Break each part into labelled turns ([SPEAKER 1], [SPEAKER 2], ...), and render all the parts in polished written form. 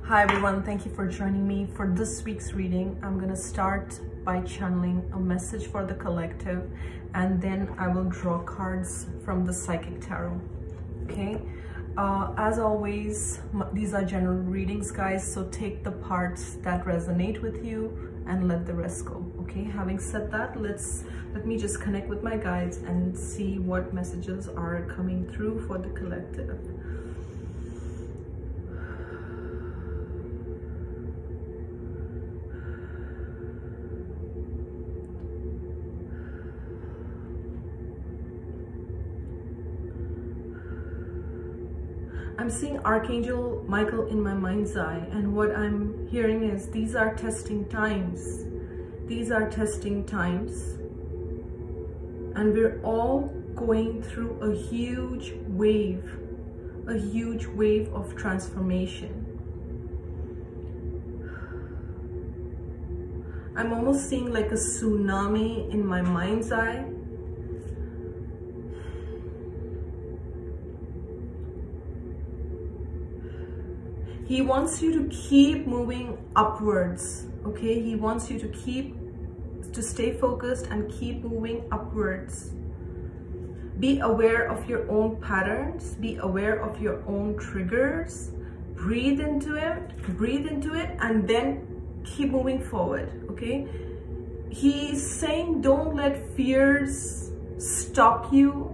[SPEAKER 1] Hi everyone, thank you for joining me for this week's reading. I'm gonna start by channeling a message for the collective, and then I will draw cards from the Psychic Tarot. Okay, as always, these are general readings, guys, so take the parts that resonate with you and let the rest go. Okay, having said that, let me just connect with my guides and see what messages are coming through for the collective. I'm seeing Archangel Michael in my mind's eye, and what I'm hearing is these are testing times. These are testing times, and we're all going through a huge wave of transformation. I'm almost seeing like a tsunami in my mind's eye. He wants you to keep moving upwards, okay? He wants you to stay focused and keep moving upwards. Be aware of your own patterns, be aware of your own triggers. Breathe into it, and then keep moving forward, okay? He's saying don't let fears stop you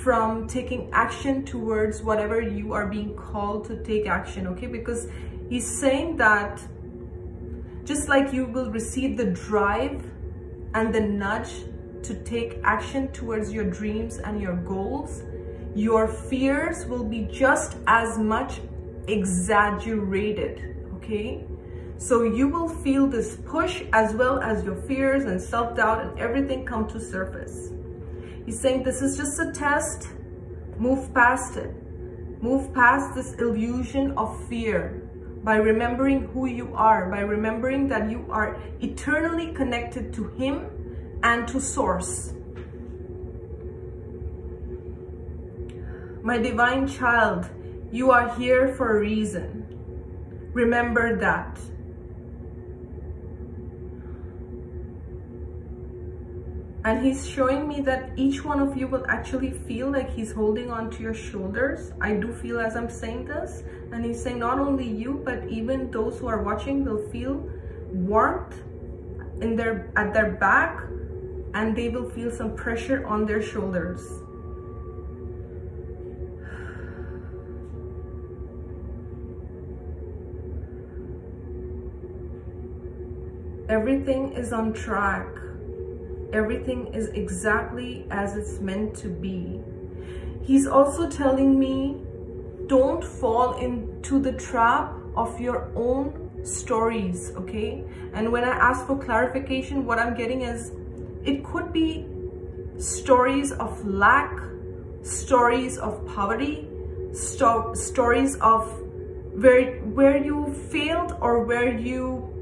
[SPEAKER 1] from taking action towards whatever you are being called to take action, okay? Because he's saying that just like you will receive the drive and the nudge to take action towards your dreams and your goals, your fears will be just as much exaggerated, okay? So you will feel this push as well as your fears and self-doubt and everything come to surface. He's saying this is just a test. Move past it. Move past this illusion of fear by remembering who you are, by remembering that you are eternally connected to Him and to Source. My divine child, you are here for a reason. Remember that. And he's showing me that each one of you will actually feel like he's holding on to your shoulders. I do feel as I'm saying this. And he's saying not only you, but even those who are watching will feel warmth at their back, and they will feel some pressure on their shoulders. Everything is on track. Everything is exactly as it's meant to be. He's also telling me, don't fall into the trap of your own stories, okay? And when I ask for clarification, what I'm getting is, it could be stories of lack, stories of poverty, stories of where you failed or where you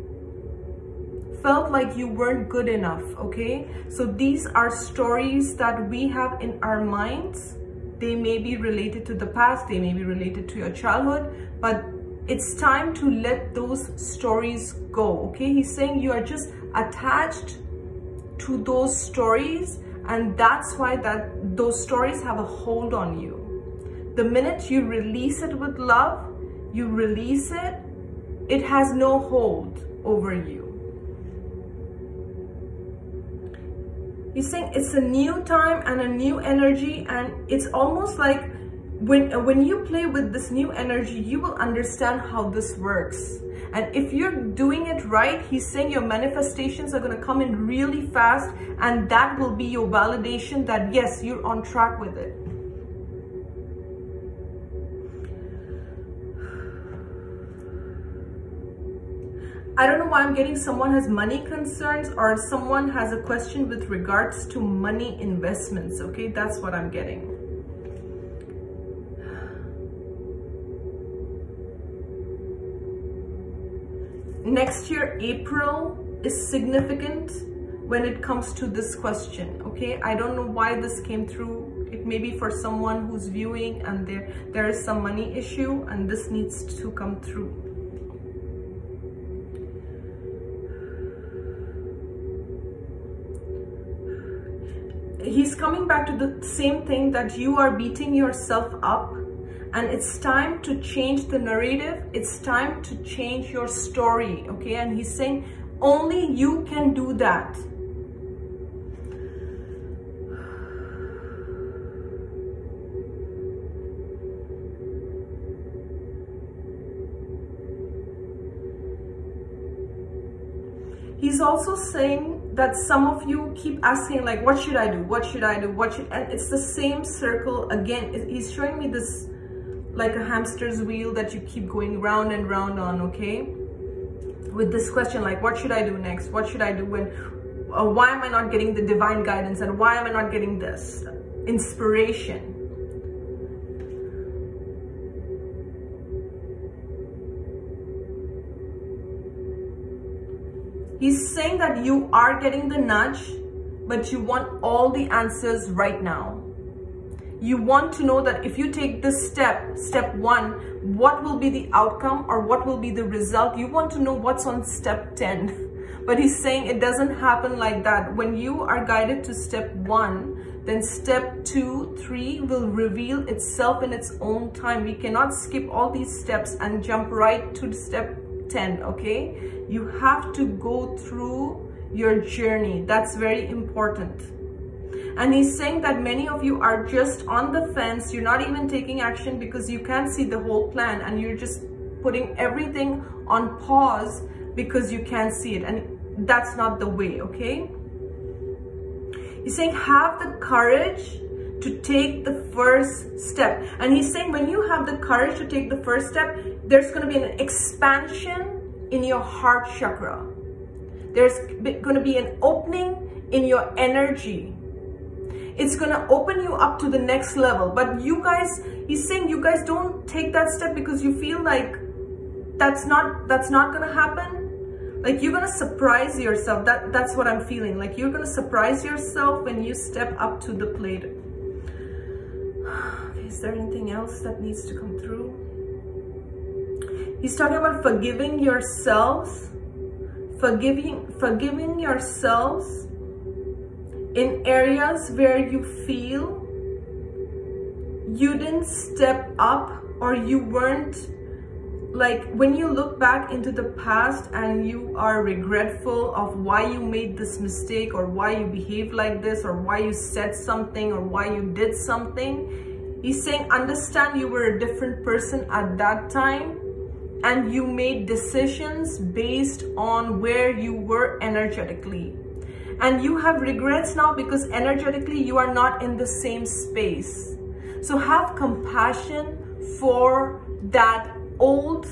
[SPEAKER 1] felt like you weren't good enough, okay? So these are stories that we have in our minds. They may be related to the past, they may be related to your childhood, but it's time to let those stories go, okay? He's saying you are just attached to those stories, and that's why those stories have a hold on you. The minute you release it with love, you release it, it has no hold over you. He's saying it's a new time and a new energy, and it's almost like when you play with this new energy, you will understand how this works. And if you're doing it right, he's saying your manifestations are going to come in really fast, and that will be your validation that yes, you're on track with it. I don't know why I'm getting someone has money concerns, or someone has a question with regards to money investments, okay? That's what I'm getting. Next year, April is significant when it comes to this question, okay? I don't know why this came through It may be for someone who's viewing and there is some money issue, and this needs to come through. He's coming back to the same thing, that you are beating yourself up, and it's time to change the narrative. It's time to change your story, okay? And he's saying only you can do that. He's also saying that some of you keep asking, like, what should I do? What should I do? And it's the same circle again. He's showing me this like a hamster's wheel that you keep going round and round on, okay? With this question, like, what should I do next? What should I do when, why am I not getting the divine guidance? And why am I not getting this inspiration? He's saying that you are getting the nudge, but you want all the answers right now. You want to know that if you take this step 1, what will be the outcome or what will be the result? You want to know what's on step 10. But he's saying it doesn't happen like that. When you are guided to step 1, then step 2, 3 will reveal itself in its own time. We cannot skip all these steps and jump right to step 10, okay? You have to go through your journey. That's very important. And he's saying that many of you are just on the fence. You're not even taking action because you can't see the whole plan, and you're just putting everything on pause because you can't see it. And that's not the way, okay? He's saying have the courage to take the first step. And he's saying when you have the courage to take the first step, there's going to be an expansion in your heart chakra. There's going to be an opening in your energy. It's going to open you up to the next level. But you guys, he's saying you guys don't take that step because you feel like that's not going to happen. Like you're going to surprise yourself. That's what I'm feeling. Like you're going to surprise yourself when you step up to the plate. Okay, is there anything else that needs to come through? He's talking about forgiving yourselves, forgiving yourselves in areas where you feel you didn't step up, or you weren't, like when you look back into the past and you are regretful of why you made this mistake, or why you behaved like this, or why you said something, or why you did something. He's saying understand you were a different person at that time, and you made decisions based on where you were energetically. And you have regrets now because energetically you are not in the same space. So have compassion for that old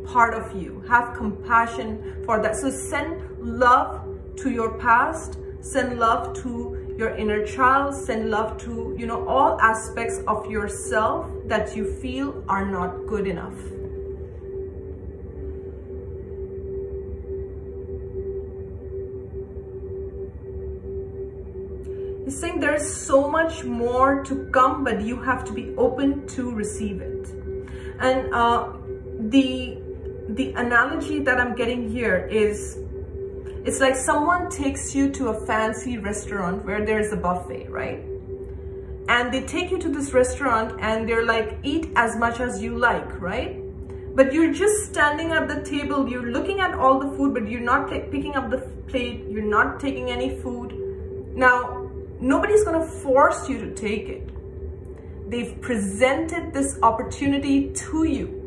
[SPEAKER 1] part of you. Have compassion for that. So send love to your past, send love to your inner child, send love to, you know, all aspects of yourself that you feel are not good enough. He's saying there's so much more to come, but you have to be open to receive it. And the analogy that I'm getting here is, it's like someone takes you to a fancy restaurant where there's a buffet, right? And they take you to this restaurant and they're like, eat as much as you like, right? But you're just standing at the table, you're looking at all the food, but you're not picking up the plate, you're not taking any food. Now, nobody's gonna force you to take it. They've presented this opportunity to you.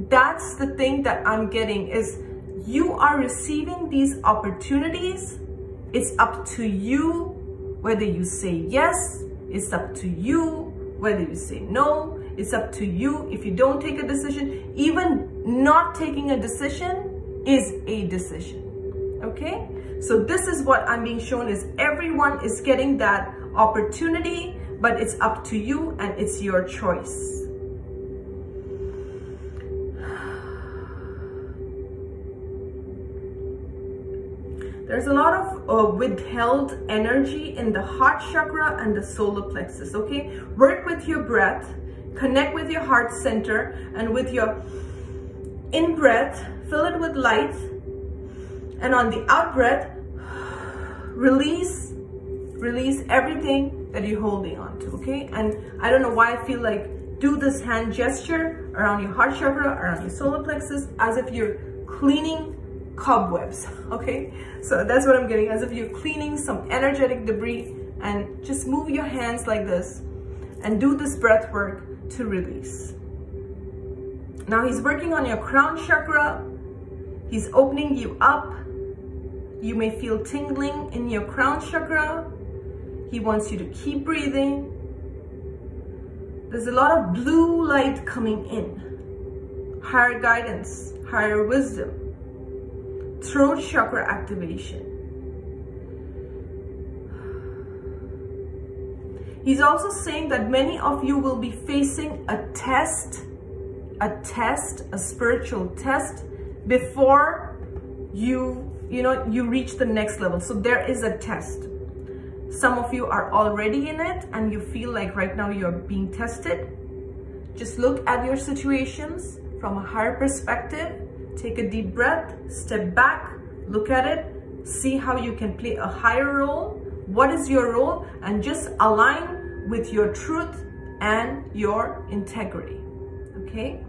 [SPEAKER 1] That's the thing that I'm getting, is you are receiving these opportunities. It's up to you whether you say yes. It's up to you whether you say no. It's up to you if you don't take a decision. Even not taking a decision is a decision, okay? So this is what I'm being shown, is everyone is getting that opportunity, but it's up to you and it's your choice. There's a lot of withheld energy in the heart chakra and the solar plexus, okay? Work with your breath, connect with your heart center, and with your in-breath, fill it with light, and on the out-breath, release everything that you're holding on to, okay? And I don't know why I feel like do this hand gesture around your heart chakra, around your solar plexus, as if you're cleaning cobwebs, okay? So that's what I'm getting, as if you're cleaning some energetic debris, and just move your hands like this and do this breath work to release. Now he's working on your crown chakra. He's opening you up. You may feel tingling in your crown chakra. He wants you to keep breathing. There's a lot of blue light coming in. Higher guidance, higher wisdom. Throat chakra activation. He's also saying that many of you will be facing a test, a spiritual test before you reach the next level. So there is a test. Some of you are already in it and you feel like right now you're being tested. Just look at your situations from a higher perspective. Take a deep breath, step back, look at it, see how you can play a higher role. What is your role? And just align with your truth and your integrity, okay?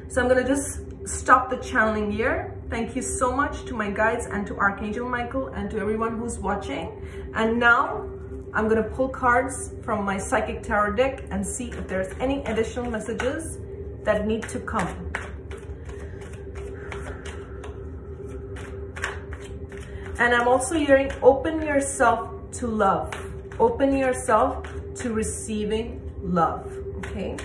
[SPEAKER 1] So I'm gonna just stop the channeling here. Thank you so much to my guides and to Archangel Michael and to everyone who's watching. And now I'm gonna pull cards from my Psychic Tarot deck and see if there's any additional messages that need to come. And I'm also hearing, open yourself to love. Open yourself to receiving love, okay?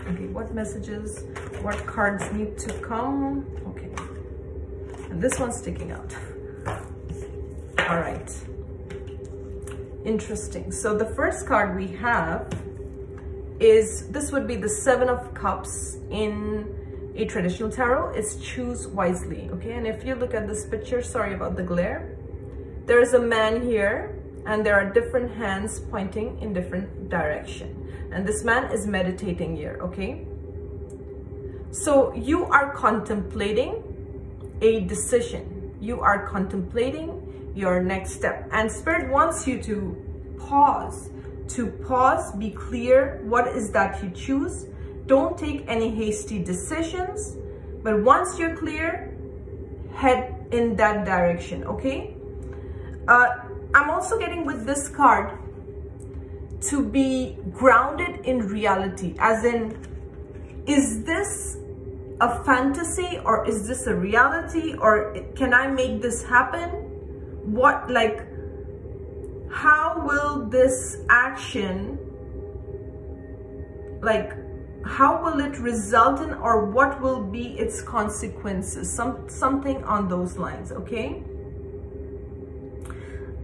[SPEAKER 1] Okay, what messages, what cards need to come? Okay, and this one's sticking out. All right, interesting. So the first card we have is, this would be the Seven of Cups in a traditional tarot. Is choose wisely, okay? And if you look at this picture, sorry about the glare, there is a man here and there are different hands pointing in different direction, and this man is meditating here, okay? So you are contemplating a decision, you are contemplating your next step, and Spirit wants you to pause, be clear. What is that you choose? Don't take any hasty decisions, but once you're clear, head in that direction, okay? I'm also getting with this card to be grounded in reality, as in, is this a fantasy or is this a reality, or can I make this happen? What, like, how will this action, like, how will it result in, or what will be its consequences? Something on those lines, okay?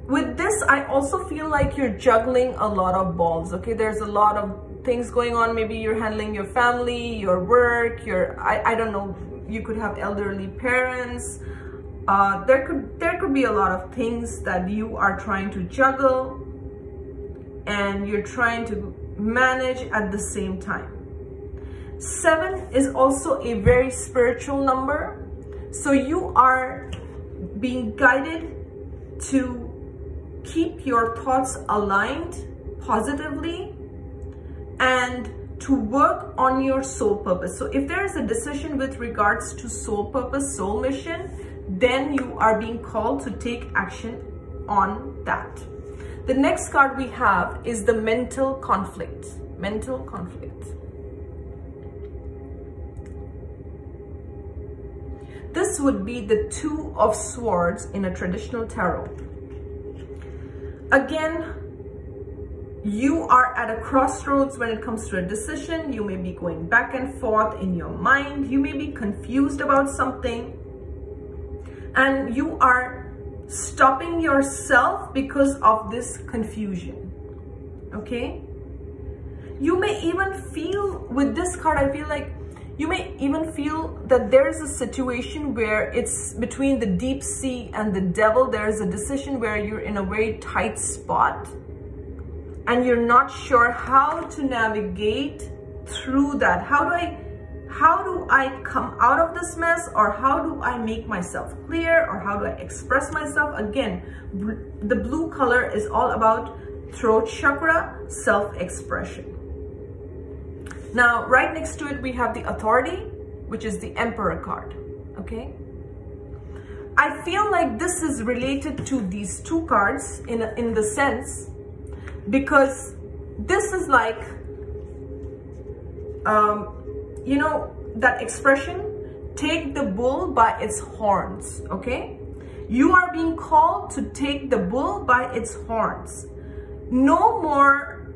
[SPEAKER 1] With this, I also feel like you're juggling a lot of balls, okay? There's a lot of things going on. Maybe you're handling your family, your work, I don't know, you could have elderly parents. There could be a lot of things that you are trying to juggle and you're trying to manage at the same time. 7 is also a very spiritual number. So you are being guided to keep your thoughts aligned positively and to work on your soul purpose. So if there is a decision with regards to soul purpose, soul mission, then you are being called to take action on that. The next card we have is the mental conflict. Mental conflict. This would be the Two of Swords in a traditional tarot. Again, you are at a crossroads when it comes to a decision. You may be going back and forth in your mind. You may be confused about something. And you are stopping yourself because of this confusion. Okay? You may even feel, with this card, I feel like You may even feel that there is a situation where it's between the deep sea and the devil. There is a decision where you're in a very tight spot and you're not sure how to navigate through that. How do I come out of this mess, or how do I make myself clear, or how do I express myself? Again, the blue color is all about throat chakra, self-expression. Now, right next to it, we have the authority, which is the Emperor card, okay? I feel like this is related to these two cards in the sense, because this is like, you know, that expression, take the bull by its horns, okay? You are being called to take the bull by its horns. No more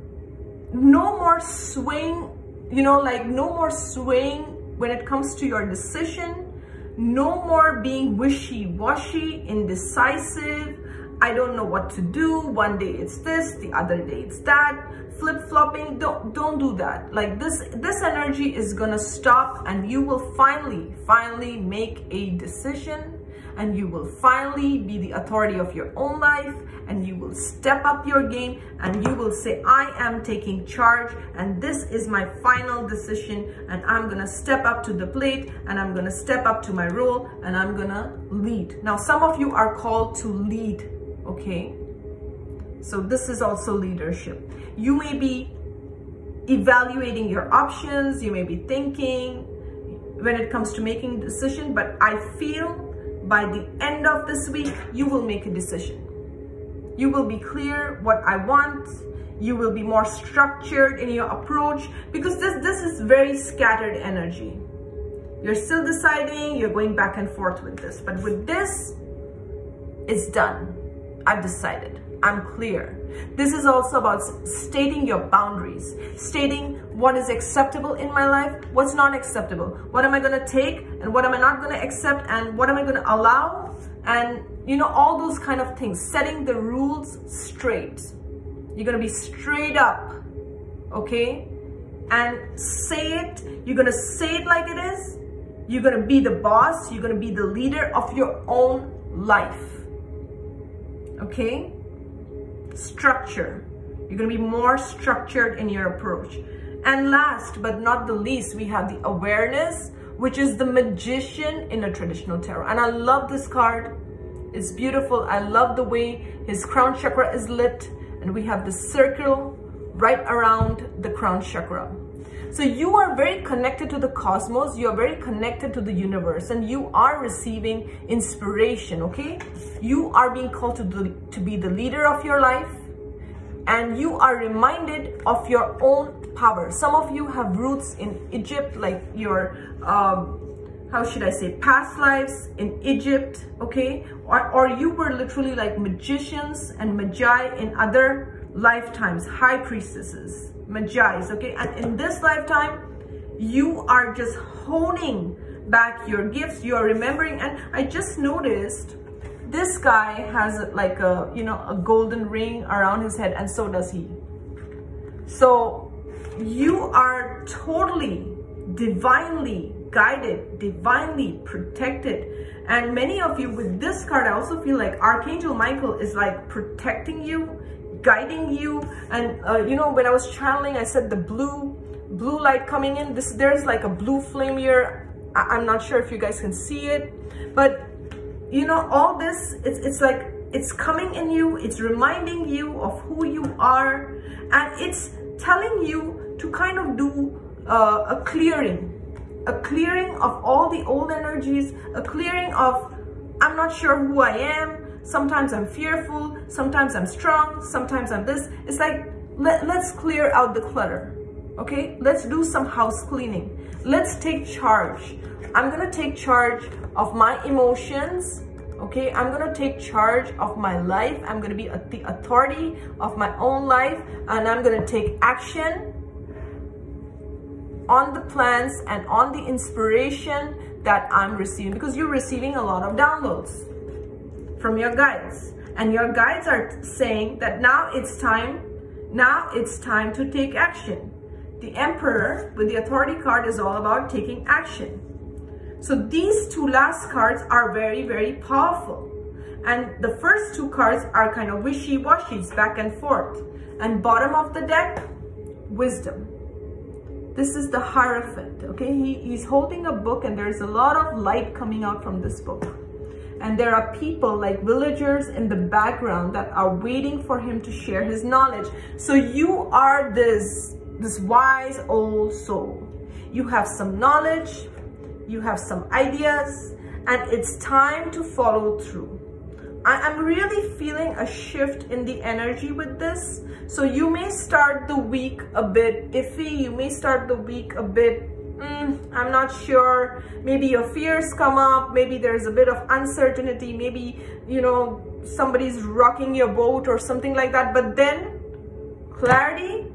[SPEAKER 1] swaying, you know, like no more swaying when it comes to your decision. No more being wishy-washy, indecisive. I don't know what to do. One day it's this, the other day it's that. Flip-flopping, don't do that. Like this energy is gonna stop, and you will finally make a decision, and you will finally be the authority of your own life, and you will step up your game, and you will say, I am taking charge, and this is my final decision, and I'm gonna step up to the plate, and I'm gonna step up to my role, and I'm gonna lead. Now, some of you are called to lead, okay? So this is also leadership. You may be evaluating your options, you may be thinking when it comes to making a decision, but I feel by the end of this week, you will make a decision. You will be clear what I want. You will be more structured in your approach, because this is very scattered energy. You're still deciding, you're going back and forth with this, but with this, it's done. I've decided. I'm clear. This is also about stating your boundaries, stating what is acceptable in my life, what's not acceptable, what am I going to take and what am I not going to accept, and what am I going to allow, and you know, all those kind of things, setting the rules straight. You're going to be straight up, okay? And say it. You're going to say it like it is. You're going to be the boss. You're going to be the leader of your own life, okay? Structure. You're going to be more structured in your approach. And last but not the least, we have the awareness, which is the magician in a traditional tarot. And I love this card. It's beautiful. I love the way his crown chakra is lit, and we have the circle right around the crown chakra. So you are very connected to the cosmos. You are very connected to the universe, and you are receiving inspiration, okay? You are being called to be the leader of your life, and you are reminded of your own power. Some of you have roots in Egypt, like your, how should I say, past lives in Egypt, okay? Or you were literally like magicians and magi in other lifetimes, high priestesses, magi's, okay? And in this lifetime, you are just honing back your gifts. You are remembering. And I just noticed this guy has like a, you know, a golden ring around his head, and so does he. So you are totally divinely guided, divinely protected. And many of you with this card, I also feel like Archangel Michael is like protecting you, guiding you. And you know, when I was channeling, I said the blue light coming in. There's like a blue flame here. I'm not sure if you guys can see it, but you know, all this, it's like it's coming in you. It's reminding you of who you are, and it's telling you to kind of do a clearing of all the old energies, a clearing of, I'm not sure who I am. Sometimes I'm fearful, sometimes I'm strong, sometimes I'm this. It's like, let's clear out the clutter, okay? Let's do some house cleaning. Let's take charge. I'm gonna take charge of my emotions, okay? I'm gonna take charge of my life. I'm gonna be the authority of my own life, and I'm gonna take action on the plans and on the inspiration that I'm receiving, because you're receiving a lot of downloads from your guides, and your guides are saying that now it's time to take action. The Emperor with the authority card is all about taking action. So these two last cards are very, very powerful. And the first two cards are kind of wishy-washy, it's back and forth. And bottom of the deck, wisdom. This is the Hierophant, okay? He's holding a book and there's a lot of light coming out from this book. And there are people like villagers in the background that are waiting for him to share his knowledge. So you are this wise old soul. You have some knowledge, you have some ideas, and it's time to follow through. I'm really feeling a shift in the energy with this. So you may start the week a bit iffy. You may start the week a bit, I'm not sure. Maybe your fears come up. Maybe there's a bit of uncertainty. Maybe, you know, somebody's rocking your boat or something like that. But then clarity,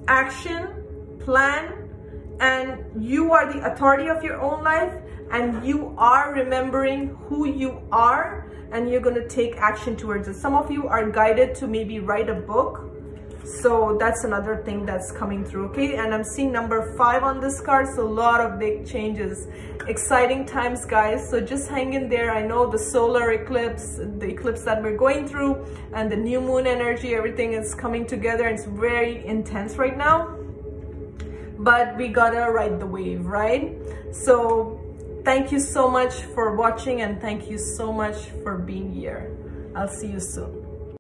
[SPEAKER 1] action, plan, and you are the authority of your own life, and you are remembering who you are, and you're going to take action towards it. Some of you are guided to maybe write a book. So that's another thing that's coming through, okay? And I'm seeing number 5 on this card, so a lot of big changes. Exciting times, guys. So just hang in there. I know the solar eclipse, the eclipse that we're going through, and the new moon energy, everything is coming together. It's very intense right now. But we gotta ride the wave, right? So thank you so much for watching, and thank you so much for being here. I'll see you soon.